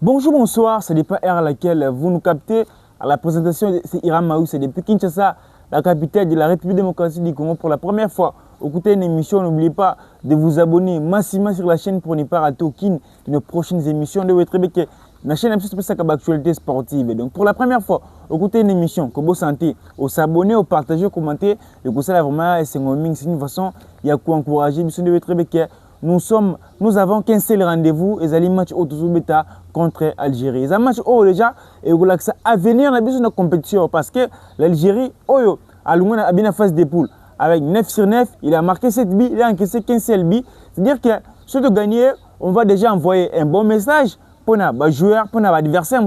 Bonjour, bonsoir, ce n'est pas R à laquelle vous nous captez. À la présentation, c'est Hiram Mahou, c'est depuis Kinshasa, la capitale de la République démocratique du Congo pour la première fois. Écoutez une émission, n'oubliez pas de vous abonner massivement sur la chaîne pour ne pas rater aucune de nos prochaines émissions de votre la chaîne a plus de actualité sportive. Donc pour la première fois, écoutez une émission, que vous sentez, au s'abonner, au partager, au commenter, et que ça vraiment c'est une façon, il y a quoi encourager, nous avons qu'un seul rendez-vous, et c'est le match Otuzubeta contre l'Algérie. C'est un match déjà, et vous l'avez à venir dans la compétition parce que l'Algérie, a bien la phase des poules. Avec 9 sur 9, il a marqué 7 buts, il a encaissé 15 seul buts. C'est-à-dire que si de gagner, on va déjà envoyer un bon message pour nos joueurs, pour nos adversaires.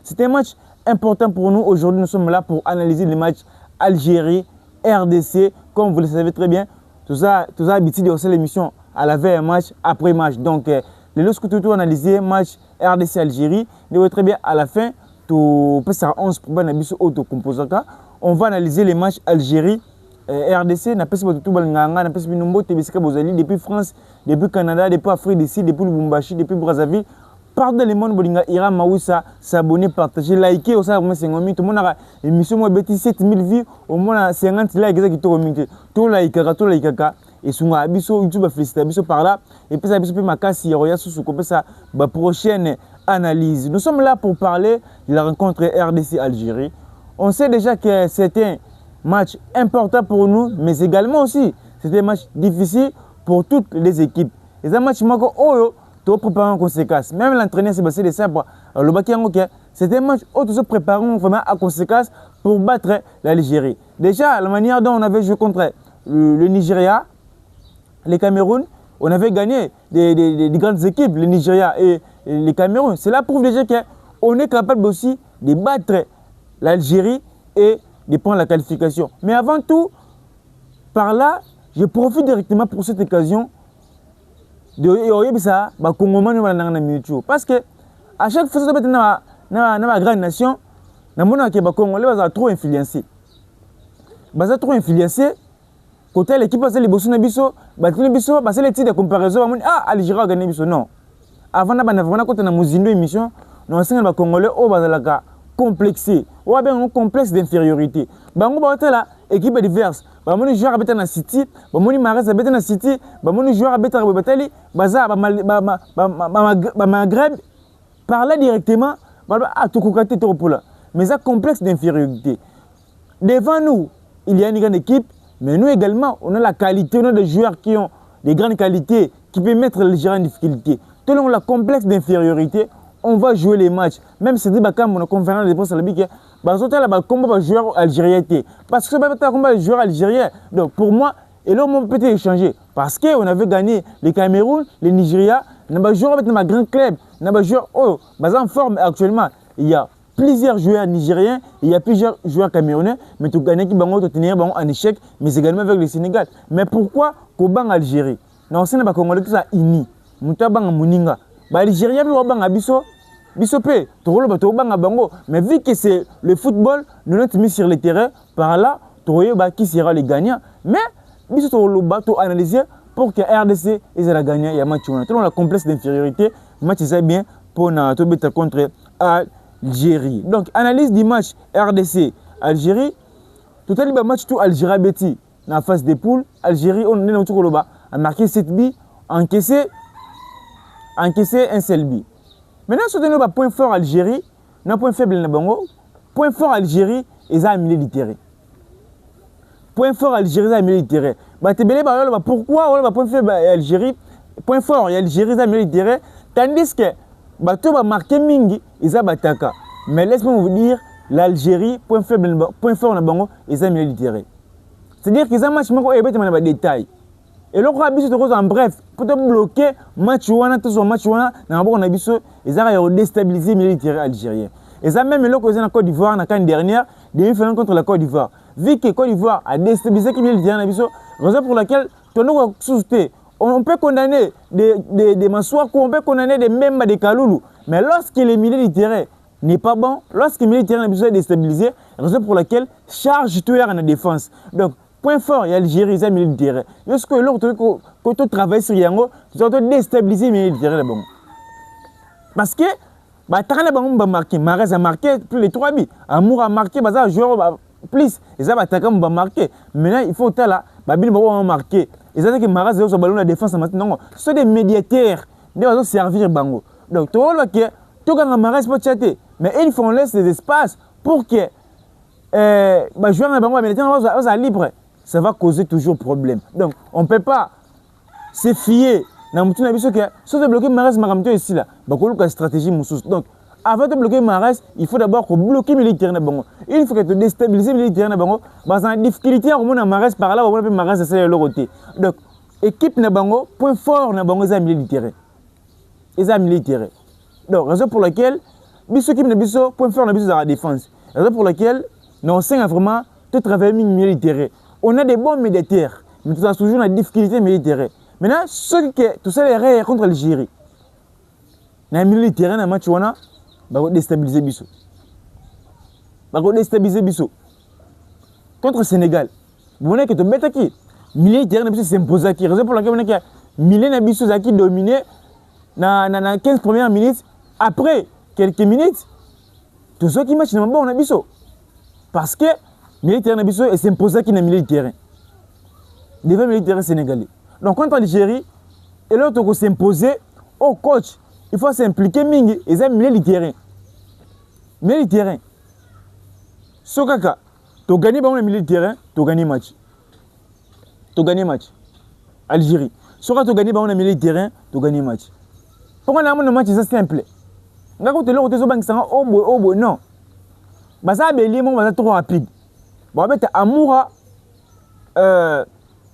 C'est un match important pour nous. Aujourd'hui, nous sommes là pour analyser le match Algérie-RDC. Comme vous le savez très bien, tout ça habitué de hausser l'émission à la veille match, après match. Donc, lorsque tu analyser match RDC-Algérie, vous voyez très bien à la fin, tout peut faire 11 pour on va analyser les matchs Algérie. RDC, depuis France, depuis Canada, depuis Afrique du Sud, depuis Lubumbashi, depuis Brazzaville, partout dans le monde, Hiram Mahou s'abonner, partager, liker, tout le monde a émission 7000 vues, au moins 50 likes, tout like, et sur YouTube, félicitations par là, et puis ça ma casse, il y a ça, prochaine analyse. Nous sommes là pour parler de la rencontre RDC-Algérie. On sait déjà que c'est un match important pour nous, mais également aussi, c'est un match difficile pour toutes les équipes. Et c'est un match qui est préparé en conséquence. Même l'entraîneur Sébastien de Sabre, c'est un match où nous se préparons vraiment à conséquence pour battre l'Algérie. Déjà, la manière dont on avait joué contre le Nigeria, le Cameroun, on avait gagné des grandes équipes, le Nigeria et le Cameroun. Cela prouve déjà qu'on est capable aussi de battre l'Algérie et de prendre la qualification. Mais avant tout, par là, je profite directement pour cette occasion de ça, parce que à chaque fois que dans la grande nation, les Congolais sont trop influencés. Ils sont trop influencés. Côté l'équipe, c'est les Bossou Nabiso, c'est les titres de comparaison. Ah, Algérie a gagné. Non. Avant, on a une émission, nous avons les Congolais qui sont complexés. Ou bien un complexe d'infériorité. Bango là, équipe diverse. Bamoni joueur habite dans City, bamoni Marais habite dans City, bamoni joueur habite dans Batali, baza Maghreb parler directement, à tout kokate trop pour là. Mais ça complexe d'infériorité. Devant nous, il y a une grande équipe, mais nous également, on a la qualité, on a des joueurs qui ont des grandes qualités qui peuvent mettre les joueurs en difficulté. Tout le monde a complexe d'infériorité. On va jouer les matchs. Même si c'est mon conférence de presse à la bique, combat joueur algérien. Parce que c'est pas combat joueur algérien. Donc pour moi, et là on peut échanger. Parce qu'on avait gagné les Cameroun, les Nigeria, on a joué avec un grand club, on a joué en forme actuellement. Il y a plusieurs joueurs nigériens, il y a plusieurs joueurs camerounais, mais tout gagner qui vont tenir en échec, mais également avec le Sénégal. Mais pourquoi Koban Algérie? Non, c'est pas Congolais qui sont unis. Moutabang Mouninga. L'Algérien mais vu que c'est le football, nous l'avons mis sur le terrain, par là, qui sera le gagnant. Mais nous avons analysé pour que RDC ait gagné. Il y a match la complexe d'infériorité, match est bien pour notre contre Algérie. Donc analyse du match RDC Algérie. Tout à l'heure match tout Algérie Betty dans la phase des poules. Algérie on est a marqué 7 buts, encaissé un seul but. Maintenant, si on a un point fort Algérie, un point faible Nabango, point fort Algérie, ils ont un milieu de terrain. Point fort Algérie, ils ont un milieu de terrain. Pourquoi on a point faible Algérie, point fort Algérie, ils ont un milieu de terrain, tandis que on a marqué Mingi, ils ont Bataka. Mais laisse-moi vous dire, l'Algérie, point fort Nabango, ils ont un milieu de terrain. C'est-à-dire qu'ils ont un match dans les détails. Et là, en bref, pour te bloquer, match ils ont déstabilisé le milieu algérien. Et ça même là, en Côte d'Ivoire, dans la dernière, demi-finale contre la Côte d'Ivoire. Vu que Côte d'Ivoire a déstabilisé le milieu, raison pour laquelle on peut condamner des Massouakou, on peut condamner des Memba, des Kaloulou. Mais lorsque le milieu du terrain n'est pas bon, lorsque le milieu du terrain est déstabilisé, raison pour laquelle charge tout en défense. Donc, point fort, il y a l'Algérie, ils ont mis le terrain. Lorsque l'autre, quand on travaille sur Yango, ils ont déstabilisé le milieu du terrain. Parce que Takana Bango a marqué, Marais a marqué plus les 3 buts. Amour a marqué, Baza joueur plus. Et ça, Takam a marqué. Maintenant, il faut là, Babine a marqué. Et ça, c'est que Marais a ballon la défense maintenant. Ce sont des médiateurs. Ils doivent servir Bango. Donc, tout le monde, tout le monde Marais peut chatter. Mais il faut laisser des espaces pour que joueur de Bango, mais libre. Ça va causer toujours problème. Donc, on ne peut pas se fier. Si tu bloquer Marais, ici là, une stratégie. Donc, avant de bloquer Marais, il faut d'abord bloquer le militaire. Il faut que tu déstabilises le militaire. Parce que la difficulté, on a Marais par là, on a Marais, c'est le côté. Donc, équipe Nabango, point fort Nabango, c'est militaire. C'est militaire. Donc, raison pour laquelle, biso équipe Nabiso, point fort Nabiso dans la défense. Raison pour laquelle, nous sommes vraiment tout travail militaire. On a des bons militaires, mais tu as toujours la difficulté militaire. Maintenant, ce que tout ça est contre l'Algérie. Dans le militaire, dans le match, on va déstabiliser Bissau. On va déstabiliser Bissau. Contre le Sénégal. Vous voyez que tu bêtes qui militaire, c'est imposé qui. Raison pour laquelle on a que militaire Bissau qui dominé dans 15 premières minutes. Après quelques minutes, tout ce qui match dans le bon, on a Bissau. Parce que militaire Bissau est imposé qui dans le militaire. Devant le militaire sénégalais. Donc, contre l'Algérie, et l'autre qui s'imposer au coach, il faut s'impliquer mingi et ça militaire. Militaire. Sokaka, tu gagnes le militaire, tu gagnes le match. Tu gagnes le match. Algérie. Sokaka, tu gagnes le militaire, tu gagnes le match. Pourquoi on a un match c'est simple? Quand tu es là, tu es au bout, non. Ça c'est trop rapide. Bon, en fait, Amoura,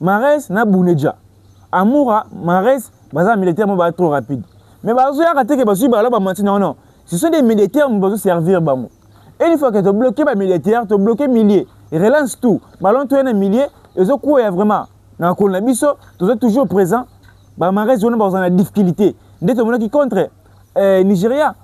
Marais, na Bounedja. Amoura, Marais, c'est militaire trop rapide. Mais non. Ce sont des militaires qui vont servir. Et une fois que tu as bloqué les militaires, tu as bloqué les milliers. Ils relancent tout. Ballon, tu es un millier. Et ce coup est vraiment. Dans le Bisso, tu es toujours présent. Marais, tu as une difficulté. Dès que tu es contre Nigeria,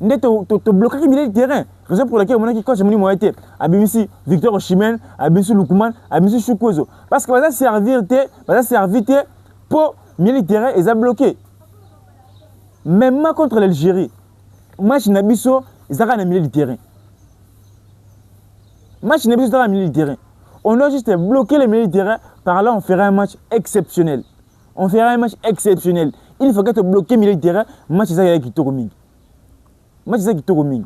tu as bloqué les militaires. Raison pour laquelle on a qui coach mon été. Abimisi Victor Osimhen, Abimisi Lukman, Abimisi Chukwozo. Parce que ça servir pour militaire et ça bloqué. Même contre l'Algérie, match Nabiso, ils ont un militaire. Match Nabiso, ils ont un militaire. On doit juste bloquer les militaires. Par là, on fera un match exceptionnel. On fera un match exceptionnel. Il faut que tu bloques les militaires. Match ça qui tourne. Match ça qui tourne.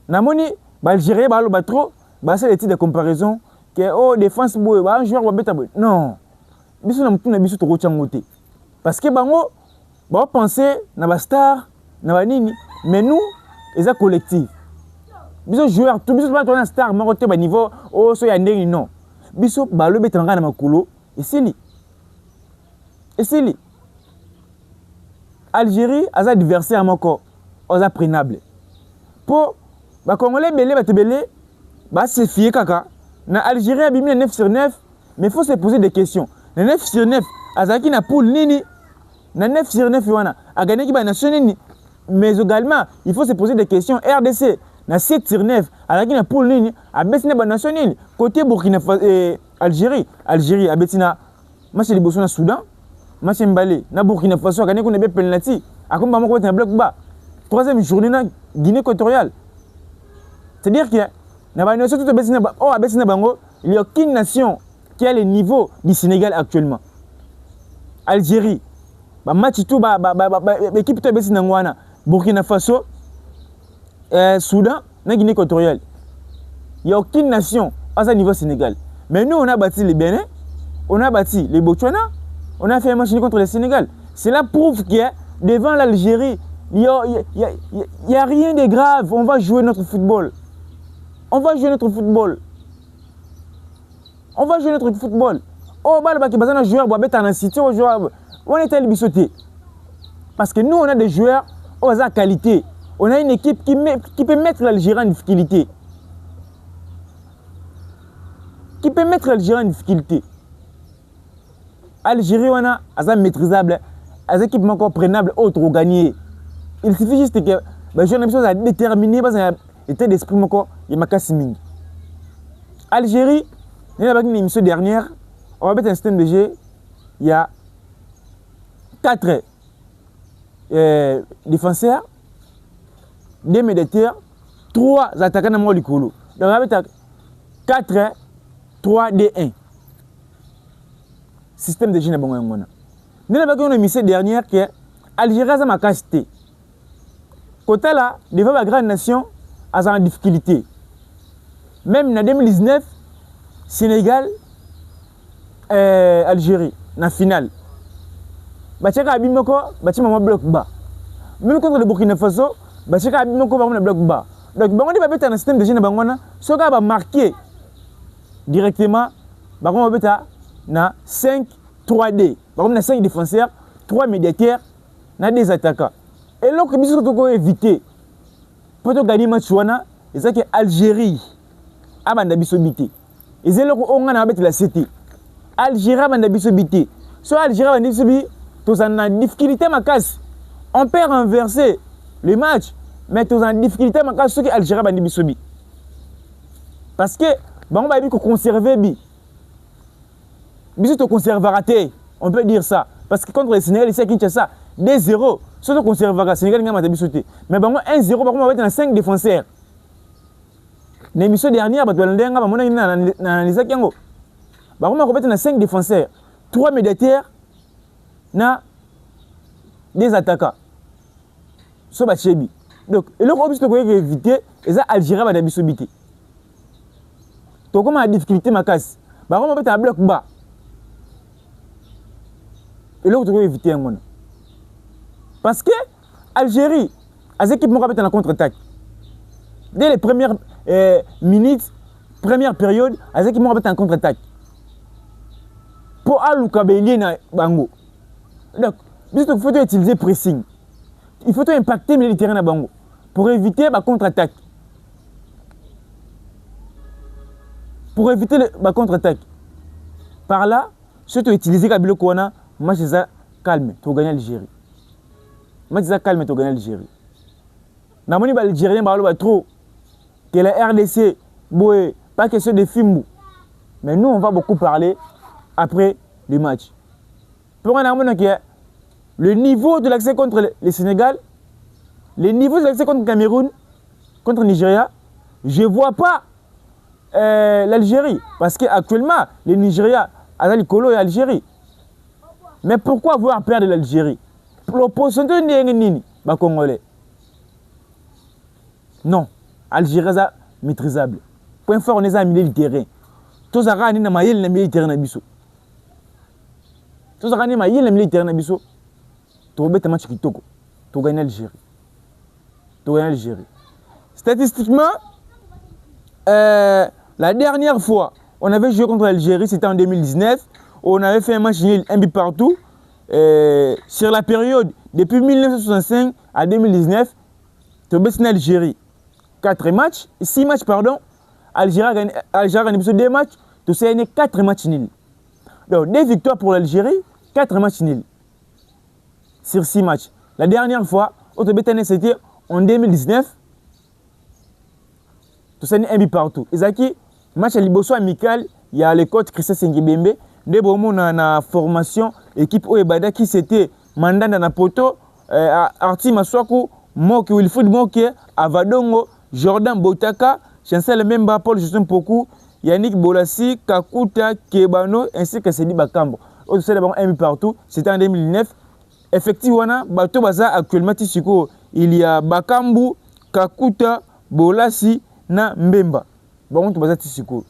Namoni, l'Algérie, trop, c'est des titres de comparaison que oh défense un joueur va bêta. Non. Biso na mutuna biso to changote. Parce que bango ba penser na ba star, na ba nini, mais nous les a collectif. Biso joueur, tout biso ba to na star moko te ba niveau oh so ya ndenge non. Biso ba lo betanga na makolo et c'est li. Et c'est li. Algérie a sa adversaire moko, oza prenable. Pour ba Congolais belé ba te belé, ba se fier kaka. Na Algérie a bimi 9 sur 9, mais il faut se poser des questions. Na 9 sur 9, azaki na poule nini? Na 9 sur 9 wana, a gagné ki ba nation nini? Mais également, il faut se poser des questions. RDC na 7 sur 9, azaki na poule nini? A besina ba nation nini? Côté Burkina Faso Algérie, a betina match liboso na Soudan, match Mbalé na Burkina Faso a gagné ko na be penalty. Akomba moko na bloc bas. Troisième journée na Guinée équatoriale. C'est-à-dire que il n'y a aucune nation qui a le niveau du Sénégal actuellement. Algérie, match tout, équipe Burkina Faso, Soudan, Guinée équatoriale. Il n'y a aucune nation à ce niveau Sénégal. Mais nous, on a bâti les Bénin, on a bâti les Botswana, on a fait un match contre le Sénégal. Cela prouve que devant l'Algérie, il n'y a rien de grave. On va jouer notre football. On va jouer notre football. On va jouer notre football. Oh, bah, les joueurs, on est à l'Ibissoté. Parce que nous, on a des joueurs aux qualité. On a une équipe qui peut mettre l'Algérie en difficulté. Qui peut mettre l'Algérie en difficulté. Algérie, on a maîtrisable. Des équipes encore prenables, autres ont gagné. Il suffit juste que les joueurs soient déterminés. Était d'esprit moko et makassiming. Algérie, l'émission dernière, on va mettre un système de jeu il y a 4 ans. défenseurs, 2 médiateurs, 3 attaquants dans le Likolo. Donc, avec 4, 3, 2, 1. Système de jeu. Nous avons une mission dernière qui est Algérie a ma capacité. Côté là, devant la grande nation, a en difficulté. Même en 2019, Sénégal, Algérie, dans la finale. Bachaka Abimoko, Bachima bloc bas. Même contre le Burkina Faso, Bachaka Abimoko va bloc bas. Donc, on va mettre un système de jeu ce gars va marquer directement, on va mettre 5-3-D. On a 5 défenseurs, 3 médiateurs, na des attaquants. Et là, on peut éviter. Pour gagner le match, c'est que l'Algérie a bité. Et c'est là qu'on a la CT. Algérie a bité. Si l'Algérie a bité, tu as une difficulté à casse. On peut renverser le match, mais tu as une difficulté à casse ce que l'Algérie a bité. Parce que, on va conserver. Bisous te conservera. On peut dire ça. Parce que contre le Sénégal, ici à Kinshasa, 2-0. Si tu conserveras, le Sénégal n'a pas de. Mais bon, 1-0, on va mettre 5 défenseurs. L'émission dernière, on a analysé Kiango. On va mettre 5 défenseurs, 3 médiateurs, na des attaquants. So ba chebi. Donc, et là, on peut éviter, et ça, Algérie va d'habiter. Donc, comment la difficulté ma casse? On va mettre un bloc bas. Et là, on peut éviter un monde. Parce que Algérie, les équipes vont mettre en contre-attaque. Dès les premières minutes, première période, les équipes vont mettre en contre-attaque. Pour Alouka Bélier na Bango. Donc, il faut utiliser pressing. Il faut impacter le terrain na Bango pour éviter la contre-attaque. Pour éviter la contre-attaque. Par là, si tu utilises Kabilo Kouana, moi je suis calme, tu gagnes l'Algérie. Moi je suis calme, tu gagnes l'Algérie. Namoni ba l'Algérien ba trop que la RDC boé pas question de film. Mais nous on va beaucoup parler après le match. Pour un moment que le niveau de l'accès contre le Sénégal, le niveau de l'accès contre le Cameroun, contre le Nigeria, je ne vois pas l'Algérie. Parce qu'actuellement, le Nigeria a le Colo et l'Algérie. Mais pourquoi vouloir perdre l'Algérie? L'opposition de Nini, Congolais. Non, l'Algérie est maîtrisable. Point fort, on est à milieu du terrain. Tous les gens qui sont milieu du terrain. Tous les gens qui sont milieu du terrain. Tu vas match qui toko. Tu gagnes l'Algérie. Tu gagnes l'Algérie. Statistiquement, la dernière fois, on avait joué contre l'Algérie, c'était en 2019. On avait fait un match nul, un but partout. Sur la période depuis 1965 à 2019, tu as gagné l'Algérie. 4 matchs, 6 matchs, pardon. Algérie a gagné 2 matchs, tu as gagné 4 matchs nuls. Donc, 2 victoires pour l'Algérie, 4 matchs nuls. Sur 6 matchs. La dernière fois, c'était en 2019. Tu as gagné un but partout. Ezaki, match à Liboso amical, il y a le coach Christian Sengibembe. De bon na formation équipe Oebada qui c'était Mandanda na poto Arti Maswaku Moki Wilfried Moki Avadongo Jordan Botaka Chancel Memba Paul Justin Poku Yannick Bolassi Kakuta Kebano ainsi que Sedi Bakambo. Autre c'est d'abord un partout, c'était en 2009. Effectivement, bateau baza actuellement tisiko il y a Bakambu Kakuta Bolassi na Mbemba. Bon tu baza tisiko.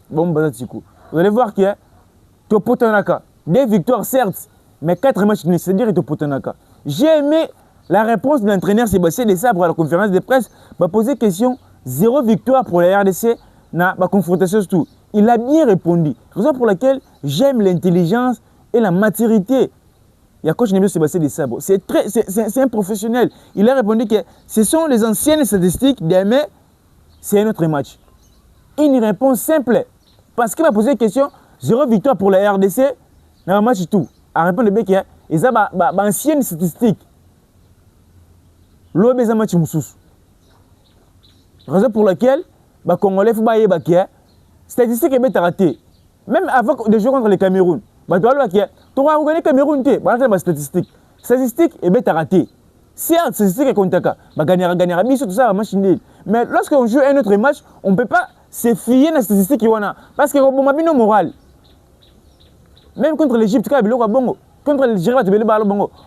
Bon baza tisiko. Vous allez voir qu'il y a Topotanaka. 2 victoires, certes, mais 4 matchs nuls, c'est-à-dire Topotanaka. J'ai aimé la réponse de l'entraîneur Sébastien Desabre à la conférence de presse. Il m'a posé question 0 victoire pour la RDC dans la confrontation. Il a bien répondu. Raison pour laquelle j'aime l'intelligence et la maturité. Il y a coach Sébastien Desabre. C'est un professionnel. Il a répondu que ce sont les anciennes statistiques, mais c'est un autre match. Une réponse simple. Parce qu'il m'a posé une question, 0 victoire pour la RDC, dans un match tout. À répondre de Békia, et ça, ancienne statistique. L'OB est un match moussous. Raison pour laquelle, les Congolais, il faut que statistique est raté. Même avant de jouer contre le Cameroun, tu vas gagner le Cameroun, tu vas gagner statistique. Statistique, et bien, t'as raté. Certes, statistique est contre gagnera, tout ça, la machine. Mais lorsqu'on joue un autre match, on ne peut pas se fier à la statistique qu'il y a. Parce que bon, ma bino moral. Même contre l'Égypte, contre l'Algérie,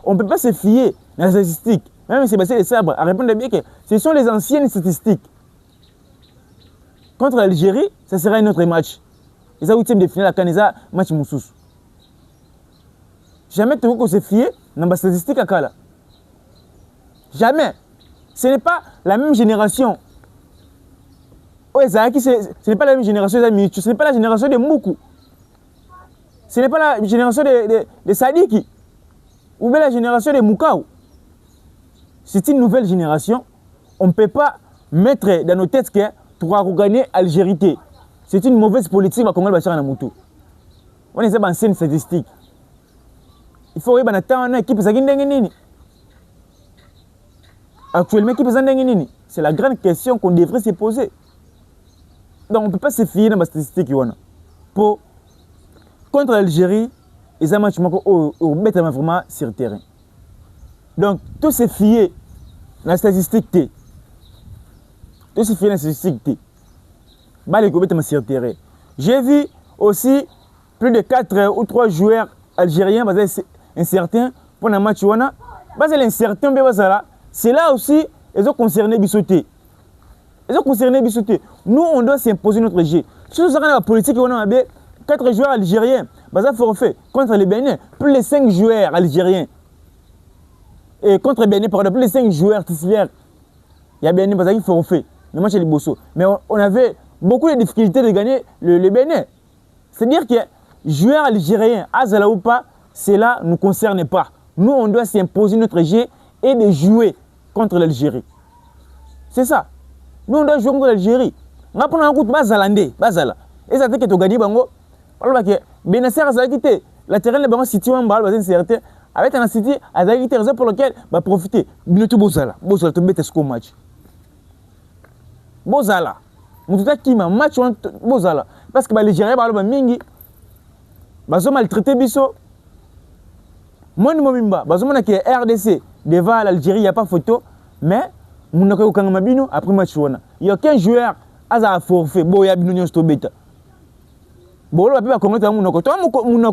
on ne peut pas se fier à la statistique. Même Sébastien Desabre a répondu bien que ce sont les anciennes statistiques. Contre l'Algérie, ça sera un autre match. Ils ont 8e de finale à Canesa, match Moussous. Jamais tu peux se fier dans la statistique à Kala. Jamais. Ce n'est pas la même génération. Ouais, ce n'est pas la même génération de ce n'est pas la génération de Moukou. Ce n'est pas la génération de Sadiki. Ou bien la génération de Moukao. C'est une nouvelle génération. On ne peut pas mettre dans nos têtes que pour gagner Algérie. C'est une mauvaise politique à Congo Bachar Namoutou. On est en scène statistique. Il faut que une équipe actuellement, c'est la grande question qu'on devrait se poser. Donc on ne peut pas se fier dans la statistique. Pour contre l'Algérie, ils ont match vraiment sur le terrain. Donc tout se fier dans la statistique. Tout se fier dans la statistique. Sur le terrain. J'ai vu aussi plus de 4 ou 3 joueurs algériens incertains pour un match. L'incertain, c'est là aussi, ils ont concerné Bissoté. Nous, on doit s'imposer notre jeu. Si nous avons la politique, on a 4 joueurs algériens, forfait contre les Bénin, plus les 5 joueurs algériens. Et contre les Bénin, plus les 5 joueurs titulaires. Il y a Bénin, parce qu'il forfait. Le match est le Bosso. Mais on avait beaucoup de difficultés de gagner le Bénin. C'est-à-dire que joueurs algériens, Azala ou pas, cela ne nous concerne pas. Nous, on doit s'imposer notre jeu et de jouer contre l'Algérie. C'est ça. Nous, on doit jouer contre l'Algérie. On va prendre un coup de Bazala. Et ça fait que tu gagnes, Bango. Parce que Benasser a quitté. La terrain, les Bango, situé en bas, certain. Avec un city, a quitté, raison pour laquelle va profiter. Binotou Bozala. Bozala, tu bêtes ce match. Bozala. Nous avons qui m'a match Bozala. Parce que l'Algérie, va mingi. Bazo maltraité Bisso. Moi, je suis RDC devant l'Algérie, il n'y a pas photo, mais je suis après match. Il n'y a aucun joueur qui a forfait. Il y a un joueur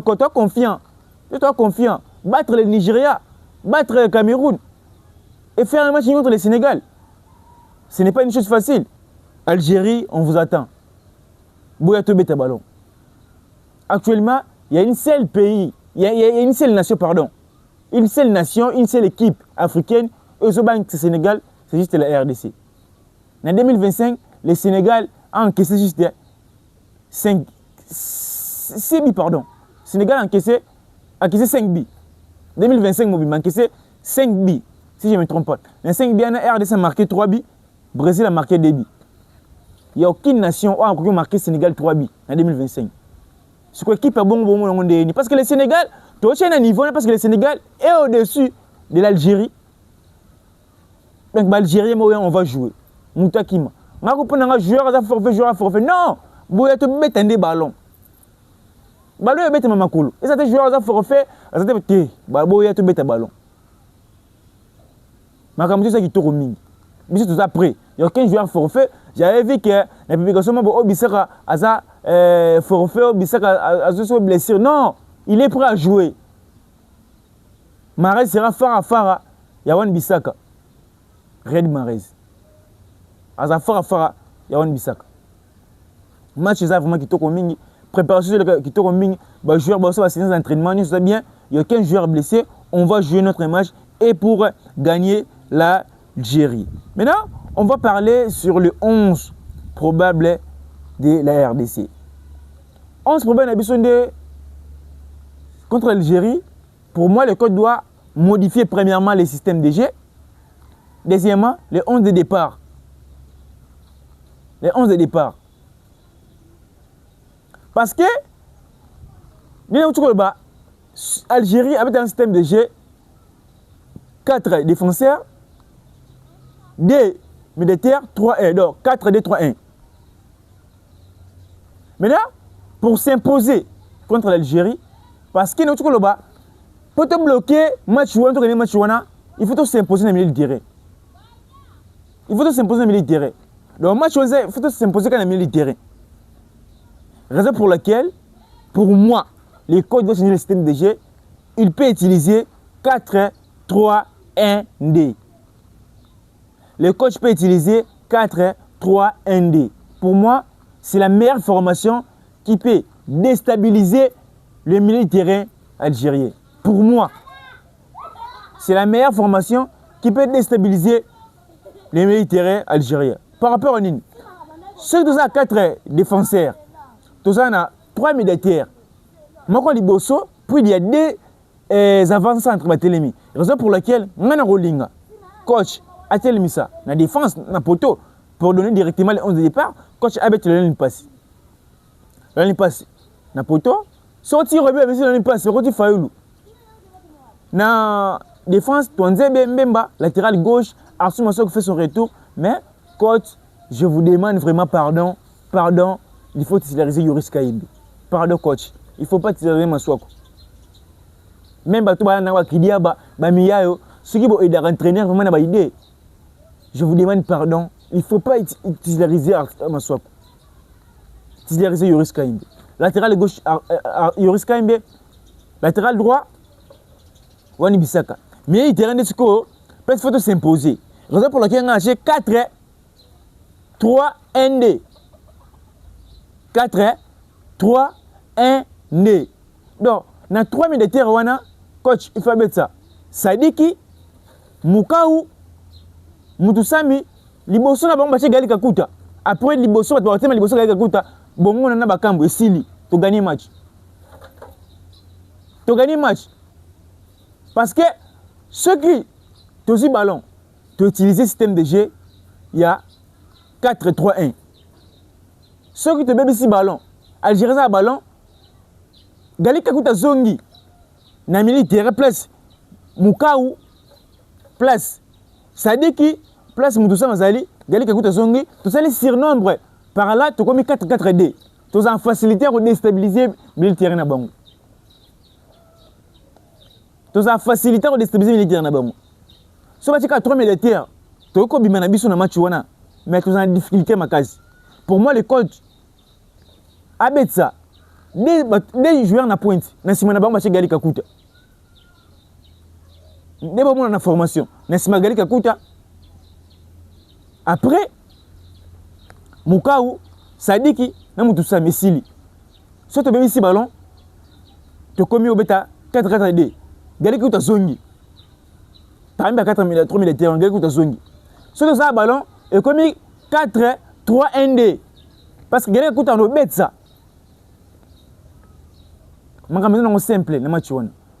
qui a confiant. Tu es confiant. Battre le Nigeria, battre le Cameroun et faire un match contre le Sénégal. Ce n'est pas une chose facile. Algérie, on vous attend. Boya Tobeta Ballon. Actuellement, il y a une seule pays. Il y a une seule nation, pardon. Une seule nation, une seule équipe africaine. Et au Sénégal, c'est juste la RDC. En 2025, le Sénégal a encaissé juste 6 billes, pardon. Le Sénégal a encaissé 5 billes. 2025, il a encaissé 5 billes, si je ne me trompe pas. En 5 billes, la RDC a marqué 3 billes. Le Brésil a marqué 2 billes. Il n'y a aucune nation qui a marqué Sénégal 3 billes en 2025. C'est quoi l'équipe est bon parce que le Sénégal, tu as un niveau parce que le Sénégal est au-dessus de l'Algérie. Donc l'Algérie, on va jouer. Moutakima. On a un joueur à forfait. Non, vous êtes bête des ballons. Ballon est bête mamakolo. Et ça te joueur à forfait, ça te bête. Ballon est bête ballon. Ma caméra c'est qui tourne au ming. Mais tout après, il n'y a aucun joueur forfait. J'avais vu que la publication a forfait, a blessure. Non, il est prêt à jouer. Marez sera Farah. Yawan Bissaka. Red Marez. Aza Farah. Yawan Bissaka. Match est vraiment qui tourne au ming. Préparation qui tourne au ming. Les joueurs va signer des entraînements. Nous savons bien, il n'y a aucun joueur blessé. On va jouer notre match et pour gagner l'Algérie. Maintenant, on va parler sur le 11 probable de la RDC. 11 probable contre l'Algérie. Pour moi, le code doit modifier premièrement les systèmes de jeu. Deuxièmement, les 11 de départ. Les 11 de départ. Parce que l'Algérie avait un système de jeu 4 défenseurs, 2 militaires, 3 1. Donc 4 2 3 1. Maintenant, pour s'imposer contre l'Algérie, parce que Pour te bloquer, match ou un match il faut s'imposer dans le milieu du terrain. Il faut s'imposer dans le milieu du terrain. Donc, match il faut s'imposer dans le milieu du terrain. Raison pour laquelle, pour moi, les coachs doivent changer le système de jeu. Il peut utiliser 4-3-1-D. Le coach peut utiliser 4-3-1-D. Pour moi, c'est la meilleure formation qui peut déstabiliser le milieu de terrain algérien. Pour moi, c'est la meilleure formation qui peut déstabiliser le milieu de terrain algérien. Par rapport à Nini, ceux qui ont 4 défenseurs, tous en a 3 militaires. Moko Liboso, puis il y a 2 avant-centres Batelemi. Raison pour laquelle, Ngana Rolinga, coach, a Telemi ça, la défense, na poto, pour donner directement les 11 de départ, coach a bête le passe. Le passe. Na poto, sorti Rebé, mais c'est le passe, sorti Fayoulou. Na défense, Tonzebe Mbemba, latéral gauche, Arsou Massok fait son retour, mais coach, je vous demande vraiment pardon, il faut titulariser Yoris Kaïb. Pardon coach, il ne faut pas titulariser Massouako. Même si ceux qui vont aider à entraîner vraiment dans idée, je vous demande pardon, il ne faut pas titulariser Massouako. Titulariser Yoris Kaïb. Latéral gauche, Yoris Kaïb. Latéral droit, Wani Bissaka. Mais il terrain de ce qu'il faut s'imposer. Raison pour laquelle on a 4-3-1-D. 4-3-1-D. Donc, dans 3 militaires, coach, il faut mettre ça. Sadiki, Mukaou, Mutusami, Liboso na bango gali kakuta. Après Liboso, tu vas te Liboso gali kakuta. Bongo na bakambo esili, tu gagnes match. Tu gagnes match. Parce que ceux qui tu as ballon, tu utilises le système de jeu, il y a 4-3-1. Ceux qui te bébé si ballon, Algérie a ballon, Gali Kakuta Zongi, Namili Terre place, Mukaou, place, Sadiki, place Moutoussa Mazali, Gali Kakuta Zongi, tout ça les surnombre. Par là, tu as commis 4-4-D. Tu as facilité à déstabiliser le terrain à Bango. Tu as facilité à déstabiliser le terrain à Bango. Si tu as 3 militaires, tu as commis un abus sur le match, mais tu as une difficulté à ma case. Pour moi, le coach, avec ça, des joueurs na pointe, na sima na bango bache Gali Kakuta. Des bonbons na formation, na sima Gali Kakuta. Après, Mukaou, Sadiki, na Moutoussa Messili. Si tu as mis ici ballon, tu as commis au bêta 4-4-D. Gali Kakuta Zongi. Tu as mis à 3 militaires, Gali Kakuta Zongi. Si tu as ballon, tu as commis 4-3-1-D. Parce que Gali Kakuta on bête ça. Je suis simple, le match.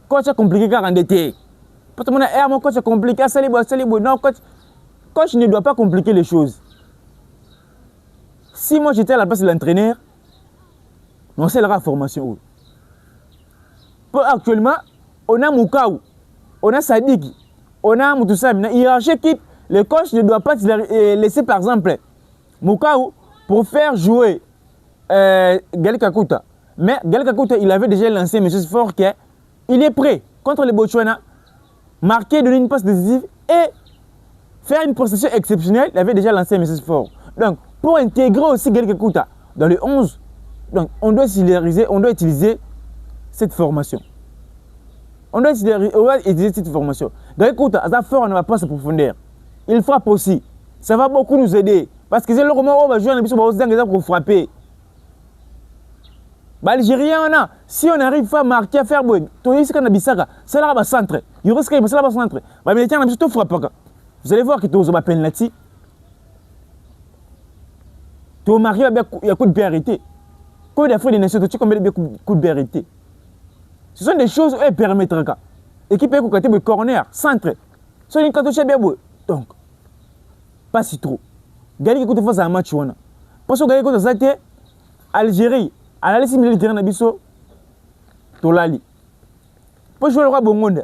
Coach est compliqué car en détail. Parce que mon coach est compliqué, non, coach ne doit pas compliquer les choses. Si moi j'étais à la place de l'entraîneur, non, c'est la formation. Actuellement, on a Mukaou, on a Sadiki, on a Moutoussam. Dans la hiérarchie équipe, le coach ne doit pas laisser par exemple Mukaou pour faire jouer Gali Kakuta. Mais Gali Kakuta, il avait déjà lancé M. Fort qu'il est prêt contre le Botswana, marquer, donner une passe décisive et faire une prestation exceptionnelle. Il avait déjà lancé M. Fort. Donc, pour intégrer aussi Gali Kakuta dans le 11, donc, on doit utiliser cette formation. On doit utiliser cette formation. Gali Kakuta, à sa fort, on ne va pas se profondeur. Il frappe aussi. Ça va beaucoup nous aider. Parce que c'est le moment où on va jouer pour frapper. L'Algérien, si on arrive à marquer, à faire bouger, c'est là le centre. Il reste que c'est là le centre. Vous allez voir que tu as penalty. Tu as marqué, il y a coup de pied arrêté. Quand il y a fait des nations, tu as combien de coups de pied arrêté. Ce sont des choses qui permettent. Équipe peut côté de corner, centre. C'est une carte de bien. Donc, pas si trop. Gali qui face à un match. Parce que Gali qui a Algérie. À la limite, le terrain d'Abisso, Tolali. Pour jouer le roi Bongonda,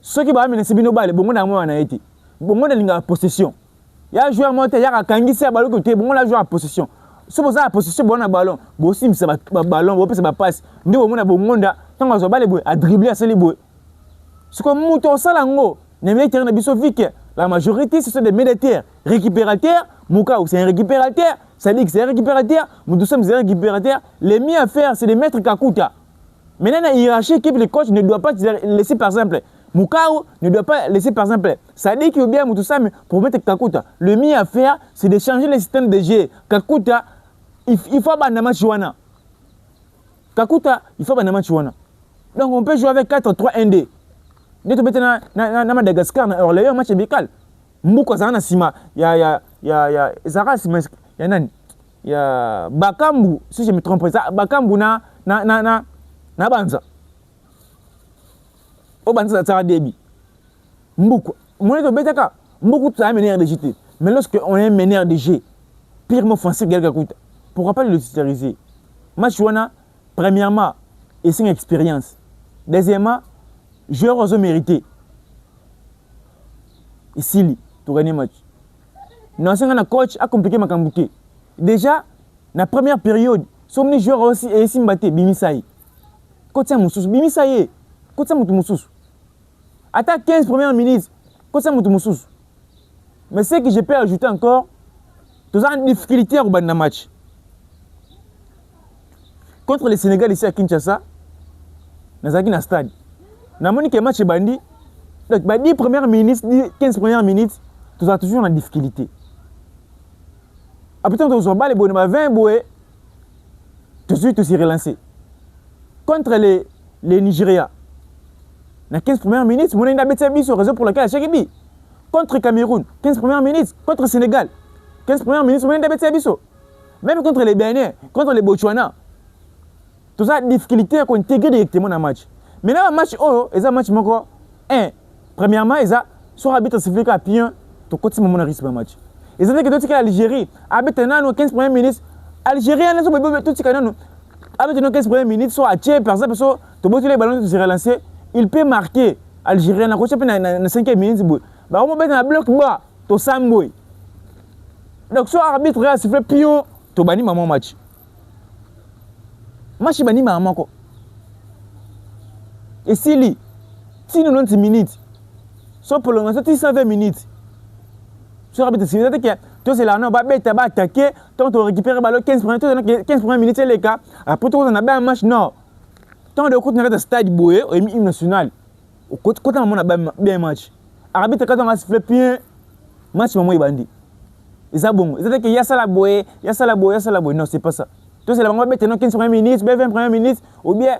ceux qui vont amener ces binobales, Bongonda a été. Bongonda a possession. Il y a un joueur monté, il y a un Kangi, c'est un ballon côté, Bongonda a joué en possession. Si vous avez la possession, bon ballon, vous aussi, c'est un ballon, vous pouvez passe. Nous, Bongonda, tant que balle boy a dribbler à celle boy ce que muto salango ne me terrain biso vike la majorité ce sont des militaires récupérateurs Mouka c'est un récupérateur ça dit que c'est un récupérateur nous sommes des récupérateurs les mieux à faire c'est de mettre Kakuta maintenant la hiérarchie que le coach ne doit pas laisser par exemple Moukao ne doit pas laisser par exemple ça dit qu'il y a bien tout ça mais pour mettre Kakuta le mieux à faire c'est de changer le système de jeu Kakuta il faut abandonner Chiwana Kakuta il faut abandonner Chiwana donc on peut jouer avec 4-3-1-2 Neto maintenant na Madagascar na Orléans match amical Mbuko sana sima ya Zara sima ya nani ya Bakambu si je me trompe ça Bakambu na Banza au Banza ça débit Mbuko mon Neto betaka Mbuko ça meneur de jeu mais lorsque on est meneur de jeu purement offensif quelqu'un coûte pourquoi pas le titulariser match wana premièrement et c'est une expérience deuxièmement joueur aux mérité ici pour gagner match non c'est un coach a compliqué ma kambuke déjà la première période somni joueur aussi et ici mbaté bimisaï coach ça mususu bimisaï coach ça mutu mususu attaque 15 premières minutes coach ça mutu mususu mais ce que je peux ajouter encore tous en difficulté au ban match contre le Sénégal ici à Kinshasa nazaki na stade na moni que match bandi donc 10 premières minutes 15 premières minutes tu as toujours en difficulté après tu as balle bonne 20 boé tout de suite tu s'y relancer contre les Nigeria na 15 premières minutes mon enda beti biso raison pour laquelle chaque bi contre Cameroun 15 premières minutes contre Sénégal 15 premières minutes mon enda beti biso même contre les Bénin contre les Botswana tout ça difficulté à intégrer directement dans le match. Maintenant, le match, c'est un match, premièrement, soit arbitre sifflé à pied, tu continues mon risque de match. Et c'est que tu es l'Algérie, arbitre 15 premières minutes, Algérie, tout ce qu'il y a, arbitre 15 premières minutes, soit à tirer, par exemple, soit tu bouges les ballons, tu se relancer, il peut marquer Algérie, dans la 5e minute, bah, on va mettre un bloc bas, tu samboy. Donc, soit arbitre a sifflé pion, tu bannis mon match. Match bani maman ko et si 90 minutes soit prolongation 120 minutes sur arbitre c'est que toi c'est là non ba attaquer tant tu récupérer ballon 15 premières minutes c'est les cas après tu on a un match non tant de côté dans stade boé au hymne national au côté on a bien match arbitre quand on a sifflé bien match maman bandi et ça bon c'est que il y a ça la boé non c'est pas ça. Tout c'est la banque maintenant 15 premières minutes, 20 premières minutes, ou bien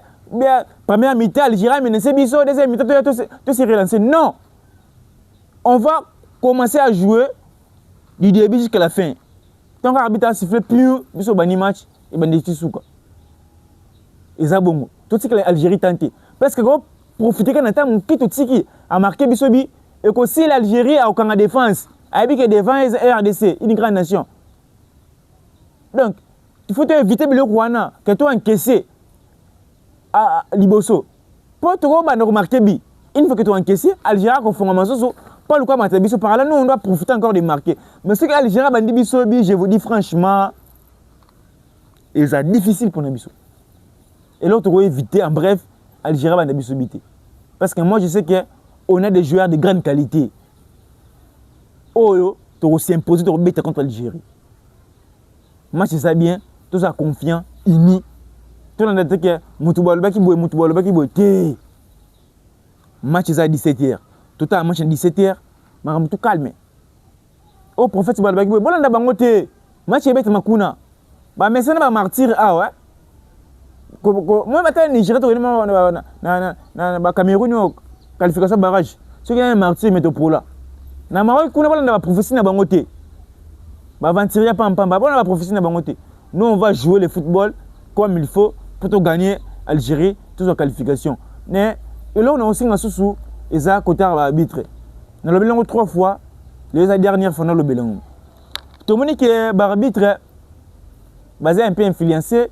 première mi-temps, Algérie, mais c'est biseau, deuxième mi-temps, tout s'est relancé. Non! On va commencer à jouer du début jusqu'à la fin. Tant qu'arbitre a sifflé plus, biseau bani match, et ben des souka. Et ça bon. Tout ce que l'Algérie tenté. Parce que quand profiter quand on a tout ce a marqué biseau bi, et que si l'Algérie a aucun défense, a dit que défense RDC, une grande nation. Donc, il faut éviter le Rwanda que tu encaissé à Liboso. Pour te remarquer, une fois que tu encaissé, Algérie a fait un masso, pas le quoi Matabiso. Par là, nous on doit profiter encore de marquer. Mais ce que l'Algérie a dit, je vous dis franchement, c'est difficile pour nous. Et là, tu dois éviter, en bref, Algérie a dit. Parce que moi, je sais qu'on a des joueurs de grande qualité. Oh, tu dois s'imposer de remettre contre l'Algérie. Moi, je sais bien. Tout ça confiant, uni. Tout le monde dit que Moutouba qui boit. Match est à 17h. Tout à match à 17h, je tout calme. Oh, prophète Balba qui boit. Bon, on a bangoté. Match est bête makuna. Bah, mais ça n'a pas martyr. Ah ouais. Moi, maintenant, Nigeria, na Cameroun, qualification barrage. Ceux qui ont un martyr, mais pour là. Na Maroc, on a pas prophétie na bangoté. Bah, aventurer pas en pamba. Bon, on a pas prophétie na bangoté. Nous, on va jouer le football comme il faut pour tout gagner Algérie, toutes les qualifications. Mais là, on a aussi un sous et ça, côté arbitre. Dans le bilan 3 fois, les dernières fois, dans le bilan. Tout le monde qui est arbitre, basé un peu influencé,